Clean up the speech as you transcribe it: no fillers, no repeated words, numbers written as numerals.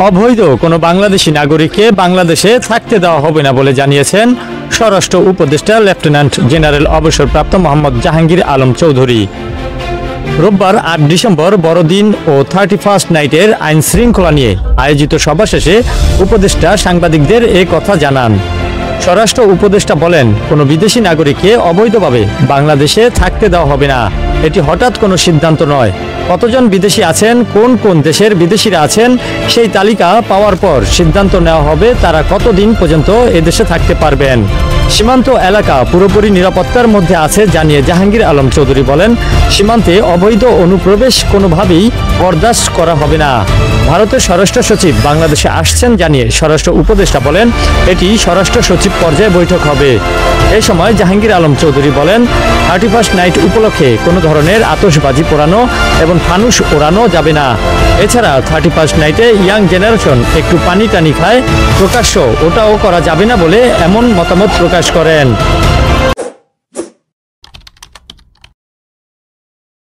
অবৈধ কোনো বাংলাদেশি নাগরিককে বাংলাদেশে থাকতে দেওয়া হবে না বলে জানিয়েছেন স্বরাষ্ট্র উপদেষ্টা লেফটেন্যান্ট জেনারেল অবসরপ্রাপ্ত মোহাম্মদ জাহাঙ্গীর আলম চৌধুরী। রোববার ৮ ডিসেম্বর বড়দিন ও 31st নাইটের আইন শৃঙ্খলা নিয়ে আয়োজিত সভা শেষে উপদেষ্টা সাংবাদিকদের এ কথা জানান। স্বরাষ্ট্র উপদেষ্টা বলেন, কোনো বিদেশি নাগরিককে অবৈধভাবে বাংলাদেশে থাকতে দেওয়া হবে না। এটি হঠাৎ কোনো সিদ্ধান্ত নয়। কতজন বিদেশি আছেন, কোন কোন দেশের বিদেশিরা আছেন, সেই তালিকা পাওয়ার পর সিদ্ধান্ত নেওয়া হবে তারা কতদিন পর্যন্ত এদেশে থাকতে পারবেন। সীমান্ত এলাকা পুরোপুরি নিরাপত্তার মধ্যে আছে জানিয়ে জাহাঙ্গীর আলম চৌধুরী বলেন, সীমান্তে অবৈধ অনুপ্রবেশ কোনোভাবেই বরদাস্ত করা হবে না। ভারতের স্বরাষ্ট্র সচিব বাংলাদেশে আসছেন জানিয়ে স্বরাষ্ট্র উপদেষ্টা বলেন, এটি স্বরাষ্ট্র সচিব পর্যায়ে বৈঠক হবে। এই সময় জাহাঙ্গীর আলম চৌধুরী বলেন, 31st নাইট উপলক্ষে কোনো ধরনের আতশবাজি পোড়ানো এবং ফানুস ওড়ানো যাবে না। এছাড়া 31st নাইটে ইয়াং জেনারেশন একটু পানি টানি খায়, প্রকাশ্য ওটাও করা যাবে না বলে এমন মতামত প্রকাশ করেন।